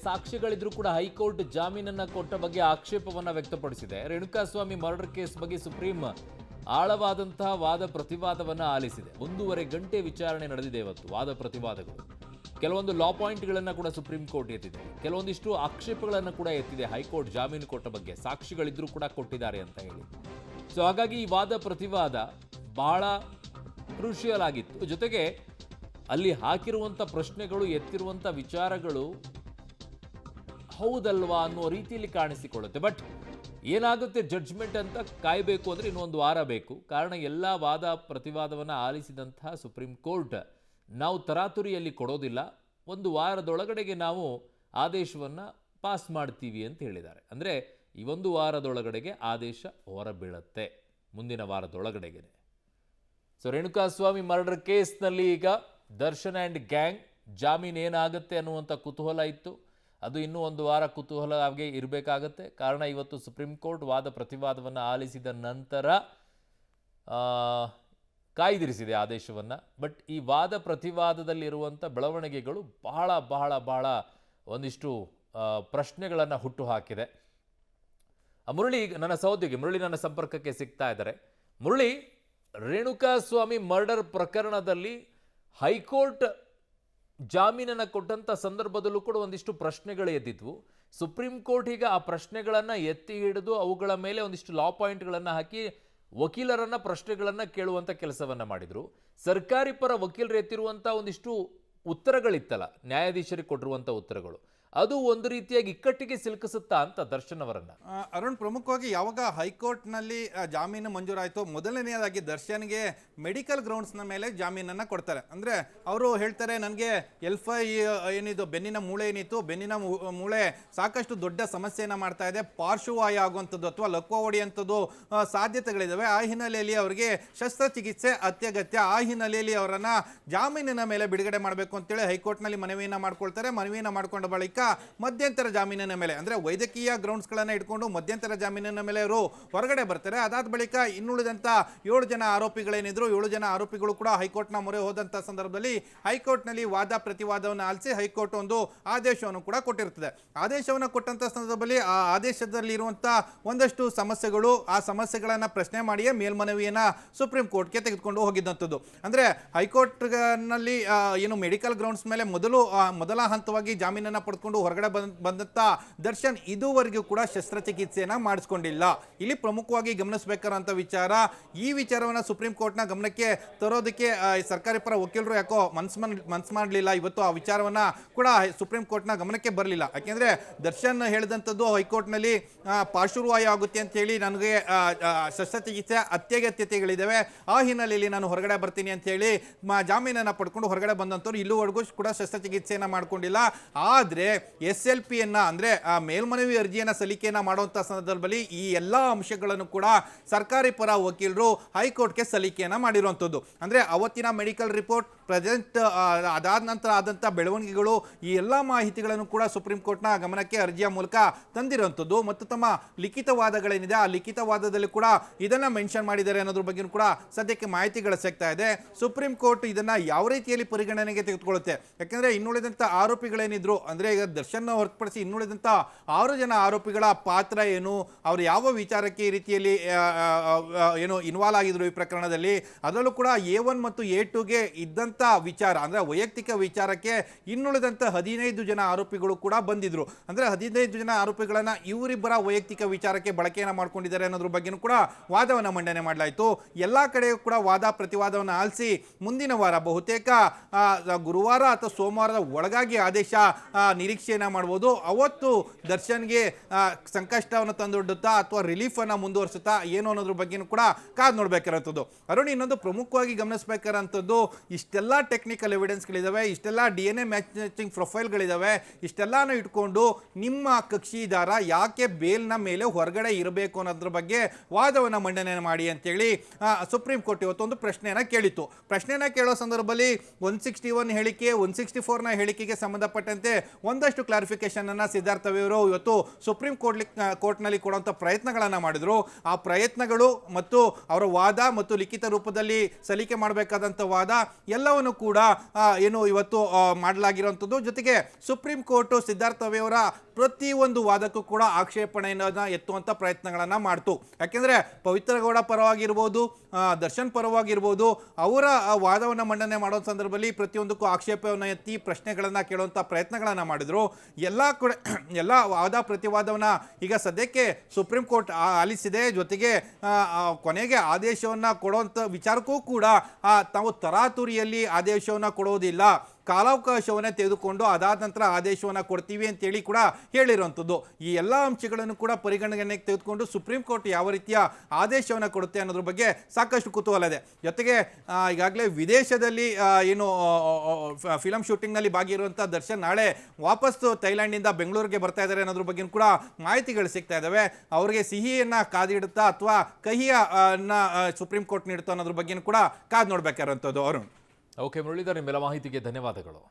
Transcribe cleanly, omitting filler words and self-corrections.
ಸಾಕ್ಷಿಗಳಿದ್ರೂ ಕೂಡ ಹೈಕೋರ್ಟ್ ಜಾಮೀನನ್ನ ಕೊಟ್ಟ ಬಗ್ಗೆ ಆಕ್ಷೇಪವನ್ನ ವ್ಯಕ್ತಪಡಿಸಿದೆ. ರೇಣುಕಾಸ್ವಾಮಿ ಮರ್ಡರ್ ಕೇಸ್ ಬಗ್ಗೆ ಸುಪ್ರೀಂ ಆಳವಾದಂತಹ ವಾದ ಪ್ರತಿವಾದವನ್ನ ಆಲಿಸಿದೆ. 1.5 ಗಂಟೆ ವಿಚಾರಣೆ ನಡೆದಿದೆ ಇವತ್ತು. ವಾದ ಪ್ರತಿವಾದಗಳು, ಕೆಲವೊಂದು ಲಾ ಪಾಯಿಂಟ್ಗಳನ್ನ ಕೂಡ ಸುಪ್ರೀಂ ಕೋರ್ಟ್ ಎತ್ತಿದೆ, ಕೆಲವೊಂದಿಷ್ಟು ಆಕ್ಷೇಪಗಳನ್ನು ಕೂಡ ಎತ್ತಿದೆ ಹೈಕೋರ್ಟ್ ಜಾಮೀನು ಕೊಟ್ಟ ಬಗ್ಗೆ. ಸಾಕ್ಷಿಗಳಿದ್ರೂ ಕೂಡ ಕೊಟ್ಟಿದ್ದಾರೆ ಅಂತ ಹೇಳಿ. ಸೊ ಹಾಗಾಗಿ ಈ ವಾದ ಪ್ರತಿವಾದ ಬಹಳ ಕ್ರೂಷಿಯಲ್ ಆಗಿತ್ತು. ಜೊತೆಗೆ ಅಲ್ಲಿ ಹಾಕಿರುವಂಥ ಪ್ರಶ್ನೆಗಳು, ಎತ್ತಿರುವಂಥ ವಿಚಾರಗಳು ಹೌದಲ್ವಾ ಅನ್ನೋ ರೀತಿಯಲ್ಲಿ ಕಾಣಿಸಿಕೊಳ್ಳುತ್ತೆ. ಬಟ್ ಏನಾಗುತ್ತೆ ಜಡ್ಜ್ಮೆಂಟ್ ಅಂತ ಕಾಯಬೇಕು ಅಂದರೆ ಇನ್ನೊಂದು ವಾರ ಬೇಕು. ಕಾರಣ ಎಲ್ಲ ವಾದ ಪ್ರತಿವಾದವನ್ನು ಆಲಿಸಿದಂತಹ ಸುಪ್ರೀಂ ಕೋರ್ಟ್ ನಾವು ತರಾತುರಿಯಲ್ಲಿ ಕೊಡೋದಿಲ್ಲ, 1 ವಾರದೊಳಗಡೆಗೆ ನಾವು ಆದೇಶವನ್ನು ಪಾಸ್ ಮಾಡ್ತೀವಿ ಅಂತ ಹೇಳಿದ್ದಾರೆ. ಅಂದರೆ ಈ 1 ವಾರದೊಳಗಡೆಗೆ ಆದೇಶ ಹೊರಬೀಳುತ್ತೆ, ಮುಂದಿನ ವಾರದೊಳಗಡೆಗೆ. ಸೊ ರೇಣುಕಾಸ್ವಾಮಿ ಮರ್ಡರ್ ಕೇಸ್ನಲ್ಲಿ ಈಗ ದರ್ಶನ್ ಆ್ಯಂಡ್ ಗ್ಯಾಂಗ್ ಜಾಮೀನು ಏನಾಗುತ್ತೆ ಅನ್ನುವಂಥ ಕುತೂಹಲ ಇತ್ತು. ಅದು ಇನ್ನೂ 1 ವಾರ ಕುತೂಹಲ ಆಗಿ ಇರಬೇಕಾಗತ್ತೆ. ಕಾರಣ ಇವತ್ತು ಸುಪ್ರೀಂ ಕೋರ್ಟ್ ವಾದ ಪ್ರತಿವಾದವನ್ನು ಆಲಿಸಿದ ನಂತರ ಕಾಯ್ದಿರಿಸಿದೆ ಆದೇಶವನ್ನು. ಬಟ್ ಈ ವಾದ ಪ್ರತಿವಾದದಲ್ಲಿರುವಂಥ ಬೆಳವಣಿಗೆಗಳು ಬಹಳ ಬಹಳ ಬಹಳ ಒಂದಿಷ್ಟು ಪ್ರಶ್ನೆಗಳನ್ನು ಹುಟ್ಟು ಹಾಕಿದೆ. ಮುರಳಿ ನನ್ನ ಸಹೋದ್ಯೋಗಿ ಮುರಳಿ ನನ್ನ ಸಂಪರ್ಕಕ್ಕೆ ಸಿಗ್ತಾ ಇದ್ದಾರೆ. ಮುರಳಿ, ರೇಣುಕಾಸ್ವಾಮಿ ಮರ್ಡರ್ ಪ್ರಕರಣದಲ್ಲಿ ಹೈಕೋರ್ಟ್ ಜಾಮೀನನ್ನು ಕೊಟ್ಟಂಥ ಸಂದರ್ಭದಲ್ಲೂ ಕೂಡ ಒಂದಿಷ್ಟು ಪ್ರಶ್ನೆಗಳು ಎದ್ದಿದ್ವು. ಸುಪ್ರೀಂ ಕೋರ್ಟ್ ಈಗ ಆ ಪ್ರಶ್ನೆಗಳನ್ನು ಎತ್ತಿ ಹಿಡಿದು ಅವುಗಳ ಮೇಲೆ ಒಂದಿಷ್ಟು ಲಾ ಪಾಯಿಂಟ್ಗಳನ್ನು ಹಾಕಿ ವಕೀಲರನ್ನ ಪ್ರಶ್ನೆಗಳನ್ನು ಕೇಳುವಂಥ ಕೆಲಸವನ್ನು ಮಾಡಿದರು. ಸರ್ಕಾರಿ ಪರ ವಕೀಲರು ಎತ್ತಿರುವಂಥ ಒಂದಿಷ್ಟು ಉತ್ತರಗಳಿತ್ತಲ್ಲ, ನ್ಯಾಯಾಧೀಶರಿಗೆ ಕೊಟ್ಟಿರುವಂಥ ಉತ್ತರಗಳು, ಅದು ಒಂದು ರೀತಿಯಾಗಿ ಇಕ್ಕಟ್ಟಿಗೆ ಸಿಲುಕಿಸುತ್ತಾ ಅಂತ ದರ್ಶನ್ ಅವರನ್ನ. ಅರುಣ್, ಪ್ರಮುಖವಾಗಿ ಯಾವಾಗ ಹೈಕೋರ್ಟ್ನಲ್ಲಿ ಜಾಮೀನು ಮಂಜೂರಾಯಿತು, ಮೊದಲನೆಯದಾಗಿ ದರ್ಶನ್ಗೆ ಮೆಡಿಕಲ್ ಗ್ರೌಂಡ್ಸ್ನ ಮೇಲೆ ಜಾಮೀನನ್ನು ಕೊಡ್ತಾರೆ. ಅಂದರೆ ಅವರು ಹೇಳ್ತಾರೆ, ನನಗೆ L5 ಏನಿದು ಬೆನ್ನಿನ ಮೂಳೆ ಏನಿತ್ತು, ಬೆನ್ನಿನ ಮೂಳೆ ಸಾಕಷ್ಟು ದೊಡ್ಡ ಸಮಸ್ಯೆಯನ್ನು ಮಾಡ್ತಾ ಇದೆ, ಪಾರ್ಶ್ವವಾಯು ಆಗುವಂಥದ್ದು ಅಥವಾ ಲಕ್ವ ಹೊಡೆಯುವಂಥದ್ದು ಸಾಧ್ಯತೆಗಳಿದ್ದಾವೆ. ಆ ಹಿನ್ನೆಲೆಯಲ್ಲಿ ಅವರಿಗೆ ಶಸ್ತ್ರಚಿಕಿತ್ಸೆ ಅತ್ಯಗತ್ಯ. ಆ ಹಿನ್ನೆಲೆಯಲ್ಲಿ ಅವರನ್ನು ಜಾಮೀನಿನ ಮೇಲೆ ಬಿಡುಗಡೆ ಮಾಡಬೇಕು ಅಂತೇಳಿ ಹೈಕೋರ್ಟ್ನಲ್ಲಿ ಮನವಿಯನ್ನು ಮಾಡ್ಕೊಳ್ತಾರೆ. ಮನವಿಯನ್ನು ಮಾಡಿಕೊಂಡ ಬಳಿಕ ಮಧ್ಯಂತರ ಜಾಮೀನಿನ ಮೇಲೆ, ಅಂದ್ರೆ ವೈದ್ಯಕೀಯ ಗ್ರೌಂಡ್ಸ್ಗಳನ್ನು ಇಟ್ಕೊಂಡು ಮಧ್ಯಂತರ ಜಾಮೀನಿನ ಮೇಲೆ ಅವರು ಹೊರಗಡೆ ಬರ್ತಾರೆ. ಅದಾದ ಬಳಿಕ ಇನ್ನುಳಿದಂಥ 7 ಜನ ಆರೋಪಿಗಳೇನಿದ್ರು, 7 ಜನ ಆರೋಪಿಗಳು ಕೂಡ ಹೈಕೋರ್ಟ್ನ ಮೊರೆ ಹೋದಂಥ ಸಂದರ್ಭದಲ್ಲಿ ಹೈಕೋರ್ಟ್ನಲ್ಲಿ ವಾದ ಪ್ರತಿವಾದವನ್ನು ಆಲಿಸಿ ಹೈಕೋರ್ಟ್ ಒಂದು ಆದೇಶವನ್ನು ಕೂಡ ಕೊಟ್ಟಿರ್ತದೆ. ಆದೇಶವನ್ನು ಕೊಟ್ಟಂಥ ಸಂದರ್ಭದಲ್ಲಿ ಆ ಆದೇಶದಲ್ಲಿ ಇರುವಂಥ ಒಂದಷ್ಟು ಸಮಸ್ಯೆಗಳು, ಆ ಸಮಸ್ಯೆಗಳನ್ನು ಪ್ರಶ್ನೆ ಮಾಡಿಯೇ ಮೇಲ್ಮನವಿಯನ್ನು ಸುಪ್ರೀಂ ಕೋರ್ಟ್ಗೆ ತೆಗೆದುಕೊಂಡು ಹೋಗಿದ್ದಂಥದ್ದು. ಅಂದರೆ ಹೈಕೋರ್ಟ್ನಲ್ಲಿ ಏನು ಮೆಡಿಕಲ್ ಗ್ರೌಂಡ್ಸ್ ಮೇಲೆ ಮೊದಲ ಹಂತವಾಗಿ ಜಾಮೀನನ್ನು ಪಡ್ಕೊಂಡು ಹೊರಗಡೆ ಬಂದಂತ ದರ್ಶನ್ ಇದುವರೆಗೂ ಕೂಡ ಶಸ್ತ್ರಚಿಕಿತ್ಸೆಯನ್ನ ಮಾಡಿಸ್ಕೊಂಡಿಲ್ಲ. ಇಲ್ಲಿ ಪ್ರಮುಖವಾಗಿ ಗಮನಿಸಬೇಕಾದಂತ ವಿಚಾರ, ಈ ವಿಚಾರವನ್ನು ಸುಪ್ರೀಂ ಕೋರ್ಟ್ನ ಗಮನಕ್ಕೆ ತರೋದಕ್ಕೆ ಸರ್ಕಾರಿ ಪರ ವಕೀಲರು ಯಾಕೋ ಮನ್ಸು ಮಾಡಲಿಲ್ಲ. ಇವತ್ತು ಆ ವಿಚಾರವನ್ನ ಕೂಡ ಸುಪ್ರೀಂ ಕೋರ್ಟ್ನ ಗಮನಕ್ಕೆ ಬರಲಿಲ್ಲ. ಯಾಕೆಂದ್ರೆ ದರ್ಶನ್ ಹೇಳಿದಂಥದ್ದು ಹೈಕೋರ್ಟ್ನಲ್ಲಿ ಪಾರ್ಶ್ವವಾಯು ಆಗುತ್ತೆ ಅಂತ ಹೇಳಿ ನನಗೆ ಶಸ್ತ್ರಚಿಕಿತ್ಸೆ ಅತ್ಯಗತ್ಯತೆಗಳಿದ್ದಾವೆ, ಆ ಹಿನ್ನೆಲೆಯಲ್ಲಿ ನಾನು ಹೊರಗಡೆ ಬರ್ತೀನಿ ಅಂತ ಹೇಳಿ ಜಾಮೀನನ್ನು ಪಡ್ಕೊಂಡು ಹೊರಗಡೆ ಬಂದಂಥವ್ರು ಇಲ್ಲಿವರೆಗೂ ಕೂಡ ಶಸ್ತ್ರಚಿಕಿತ್ಸೆಯನ್ನ ಮಾಡ್ಕೊಂಡಿಲ್ಲ. ಆದರೆ SLP ಅಂದ್ರೆ ಮೇಲ್ಮನವಿ ಅರ್ಜಿಯನ್ನ ಸಲ್ಲಿಕೆಯನ್ನ ಮಾಡುವಂತ ಸಂದರ್ಭದಲ್ಲಿ ಈ ಎಲ್ಲಾ ಅಂಶಗಳನ್ನು ಕೂಡ ಸರ್ಕಾರಿ ಪರ ವಕೀಲರು ಹೈಕೋರ್ಟ್ಗೆ ಸಲ್ಲಿಕೆಯನ್ನ ಮಾಡಿರುವಂಥದ್ದು. ಅಂದ್ರೆ ಅವತ್ತಿನ ಮೆಡಿಕಲ್ ರಿಪೋರ್ಟ್, ಪ್ರೆಸೆಂಟ್ ಅದಾದ ನಂತರ ಆದಂಥ ಬೆಳವಣಿಗೆಗಳು, ಈ ಎಲ್ಲ ಮಾಹಿತಿಗಳನ್ನು ಕೂಡ ಸುಪ್ರೀಂ ಕೋರ್ಟ್ನ ಗಮನಕ್ಕೆ ಅರ್ಜಿಯ ಮೂಲಕ ತಂದಿರುವಂಥದ್ದು. ಮತ್ತು ತಮ್ಮ ಲಿಖಿತವಾದಗಳೇನಿದೆ ಆ ಲಿಖಿತವಾದದಲ್ಲಿ ಕೂಡ ಇದನ್ನ ಮೆನ್ಷನ್ ಮಾಡಿದ್ದಾರೆ ಅನ್ನೋದ್ರ ಬಗ್ಗೆ ಕೂಡ ಸದ್ಯಕ್ಕೆ ಮಾಹಿತಿಗಳು ಸಿಗ್ತಾ ಇದೆ. ಸುಪ್ರೀಂ ಕೋರ್ಟ್ ಇದನ್ನ ಯಾವ ರೀತಿಯಲ್ಲಿ ಪರಿಗಣನೆಗೆ ತೆಗೆದುಕೊಳ್ಳುತ್ತೆ, ಯಾಕೆಂದ್ರೆ ಇನ್ನುಳಿದಂಥ ಆರೋಪಿಗಳೇನಿದ್ರು, ಅಂದ್ರೆ ಈಗ ದರ್ಶನ್ ಹೊರತುಪಡಿಸಿ ಇನ್ನುಳಿದಂಥ 6 ಜನ ಆರೋಪಿಗಳ ಪಾತ್ರ ಏನು, ಅವರು ಯಾವ ವಿಚಾರಕ್ಕೆ ಈ ರೀತಿಯಲ್ಲಿ ಏನು ಇನ್ವಾಲ್ವ್ ಆಗಿದ್ರು ಈ ಪ್ರಕರಣದಲ್ಲಿ, ಅದರಲ್ಲೂ ಕೂಡ A1 ಮತ್ತು A2ಗೆ ಇದ್ದಂಥ ವಿಚಾರ, ಅಂದ್ರೆ ವೈಯಕ್ತಿಕ ವಿಚಾರಕ್ಕೆ ಇನ್ನುಳಿದಂಥ 15 ಜನ ಆರೋಪಿಗಳು ಕೂಡ ಬಂದಿದ್ರು. ಅಂದ್ರೆ 15 ಜನ ಆರೋಪಿಗಳನ್ನ ಇವರಿಬ್ಬರ ವೈಯಕ್ತಿಕ ವಿಚಾರಕ್ಕೆ ಬಳಕೆಯನ್ನ ಮಾಡ್ಕೊಂಡಿದ್ದಾರೆ ಅನ್ನೋದ್ರ ಬಗ್ಗೆ ಕೂಡ ವಾದವನ್ನ ಮಂಡನೆ ಮಾಡಲಾಯಿತು. ಎಲ್ಲಾ ಕಡೆ ಕೂಡ ವಾದ ಪ್ರತಿವಾದವನ್ನು ಆಲಿಸಿ ಮುಂದಿನ ವಾರ ಬಹುತೇಕ ಗುರುವಾರ ಅಥವಾ ಸೋಮವಾರದ ಒಳಗಾಗಿ ಆದೇಶ ನಿರೀಕ್ಷೆಯನ್ನ ಮಾಡಬಹುದು. ಅವತ್ತು ದರ್ಶನ್ಗೆ ಸಂಕಷ್ಟವನ್ನು ತಂದೊಡ್ಡುತ್ತಾ ಅಥವಾ ರಿಲೀಫ್ ಅನ್ನ ಮುಂದುವರಿಸುತ್ತಾ ಏನು ಅನ್ನೋದ್ರ ಬಗ್ಗೆ ಕೂಡ ಕಾದು ನೋಡ್ಬೇಕಾರಂಥದ್ದು. ಅರುಣ್, ಇನ್ನೊಂದು ಪ್ರಮುಖವಾಗಿ ಗಮನಿಸಬೇಕಾರಂಥದ್ದು, ಇಷ್ಟೆಲ್ಲ ಇಷ್ಟೆಲ್ಲ ಟೆಕ್ನಿಕಲ್ ಎವಿಡೆನ್ಸ್ಗಳಿದ್ದಾವೆ, ಇಷ್ಟೆಲ್ಲ DNA ಮ್ಯಾಚಿಂಗ್ ಪ್ರೊಫೈಲ್ಗಳಿದ್ದಾವೆ, ಇಷ್ಟೆಲ್ಲಾನು ಇಟ್ಕೊಂಡು ನಿಮ್ಮ ಕಕ್ಷಿದಾರ ಯಾಕೆ ಬೇಲ್ನ ಮೇಲೆ ಹೊರಗಡೆ ಇರಬೇಕು ಅನ್ನೋದ್ರ ಬಗ್ಗೆ ವಾದವನ್ನು ಮಂಡನೆ ಮಾಡಿ ಅಂತೇಳಿ ಸುಪ್ರೀಂ ಕೋರ್ಟ್ ಇವತ್ತೊಂದು ಪ್ರಶ್ನೆಯನ್ನು ಕೇಳಿತ್ತು. ಪ್ರಶ್ನೆನ ಕೇಳೋ ಸಂದರ್ಭದಲ್ಲಿ 161 ಹೇಳಿಕೆ 164ನ ಹೇಳಿಕೆಗೆ ಸಂಬಂಧಪಟ್ಟಂತೆ ಒಂದಷ್ಟು ಕ್ಲಾರಿಫಿಕೇಶನ್ ಅನ್ನು ಸಿದ್ಧಾರ್ಥವಿಯವರು ಇವತ್ತು ಸುಪ್ರೀಂ ಕೋರ್ಟ್ನಲ್ಲಿ ಕೊಡುವಂಥ ಪ್ರಯತ್ನಗಳನ್ನು ಮಾಡಿದ್ರು. ಆ ಪ್ರಯತ್ನಗಳು ಮತ್ತು ಅವರ ವಾದ ಮತ್ತು ಲಿಖಿತ ರೂಪದಲ್ಲಿ ಸಲ್ಲಿಕೆ ಮಾಡಬೇಕಾದಂಥ ವಾದ ಎಲ್ಲವನ್ನು ಕೂಡ ಇವತ್ತು ಮಾಡಲಾಗಿರುವಂಥದ್ದು. ಜೊತೆಗೆ ಸುಪ್ರೀಂ ಕೋರ್ಟ್ ಸಿದ್ಧಾರ್ಥವಿಯವರ ಪ್ರತಿಯೊಂದು ವಾದಕ್ಕೂ ಕೂಡ ಆಕ್ಷೇಪಣೆಯನ್ನು ಎತ್ತುವಂಥ ಪ್ರಯತ್ನಗಳನ್ನು ಮಾಡ್ತು. ಯಾಕೆಂದರೆ ಪವಿತ್ರ ಗೌಡ ಪರವಾಗಿರ್ಬೋದು, ದರ್ಶನ್ ಪರವಾಗಿರ್ಬೋದು, ಅವರ ವಾದವನ್ನು ಮಂಡನೆ ಮಾಡೋ ಸಂದರ್ಭದಲ್ಲಿ ಪ್ರತಿಯೊಂದಕ್ಕೂ ಆಕ್ಷೇಪವನ್ನು ಎತ್ತಿ ಪ್ರಶ್ನೆಗಳನ್ನು ಕೇಳುವಂಥ ಪ್ರಯತ್ನಗಳನ್ನು ಮಾಡಿದರು. ಎಲ್ಲ ವಾದ ಪ್ರತಿವಾದವನ್ನು ಈಗ ಸದ್ಯಕ್ಕೆ ಸುಪ್ರೀಂ ಕೋರ್ಟ್ ಆಲಿಸಿದೆ. ಜೊತೆಗೆ ಕೊನೆಗೆ ಆದೇಶವನ್ನು ಕೊಡುವಂಥ ವಿಚಾರಕ್ಕೂ ಕೂಡ ತಾವು ತರಾತುರಿಯಲ್ಲಿ ಆದೇಶವನ್ನು ಕೊಡೋದಿಲ್ಲ, ಕಾಲಾವಕಾಶವನ್ನು ತೆಗೆದುಕೊಂಡು ಅದಾದ ನಂತರ ಆದೇಶವನ್ನು ಕೊಡ್ತೀವಿ ಅಂತೇಳಿ ಕೂಡ ಹೇಳಿರುವಂಥದ್ದು. ಈ ಎಲ್ಲ ಅಂಶಗಳನ್ನು ಕೂಡ ಪರಿಗಣನೆಗೆ ತೆಗೆದುಕೊಂಡು ಸುಪ್ರೀಂ ಕೋರ್ಟ್ ಯಾವ ರೀತಿಯ ಆದೇಶವನ್ನು ಕೊಡುತ್ತೆ ಅನ್ನೋದ್ರ ಬಗ್ಗೆ ಸಾಕಷ್ಟು ಕುತೂಹಲ ಇದೆ. ಜೊತೆಗೆ ಈಗಾಗಲೇ ವಿದೇಶದಲ್ಲಿ ಫಿಲಮ್ ಶೂಟಿಂಗ್ನಲ್ಲಿ ಭಾಗಿರುವಂಥ ದರ್ಶನ್ ನಾಳೆ ವಾಪಸ್ ಥೈಲ್ಯಾಂಡಿಂದ ಬೆಂಗಳೂರಿಗೆ ಬರ್ತಾ ಇದ್ದಾರೆ ಅನ್ನೋದ್ರ ಬಗ್ಗೆ ಕೂಡ ಮಾಹಿತಿಗಳು ಸಿಗ್ತಾ ಇದ್ದಾವೆ. ಅವರಿಗೆ ಸಿಹಿಯನ್ನು ಕಾದಿಡುತ್ತಾ ಅಥವಾ ಕಹಿಯನ್ನ ಸುಪ್ರೀಂ ಕೋರ್ಟ್ ನೀಡುತ್ತಾ ಅನ್ನೋದ್ರ ಬಗ್ಗೆ ಕೂಡ ಕಾದು ನೋಡ್ಬೇಕಾಗಿರುವಂಥದ್ದು. ಅರುಣ್. ಓಕೆ ಮುರಳೀಧರ್, ನಿಮ್ಮೆಲ್ಲ ಮಾಹಿತಿಗೆ ಧನ್ಯವಾದಗಳು.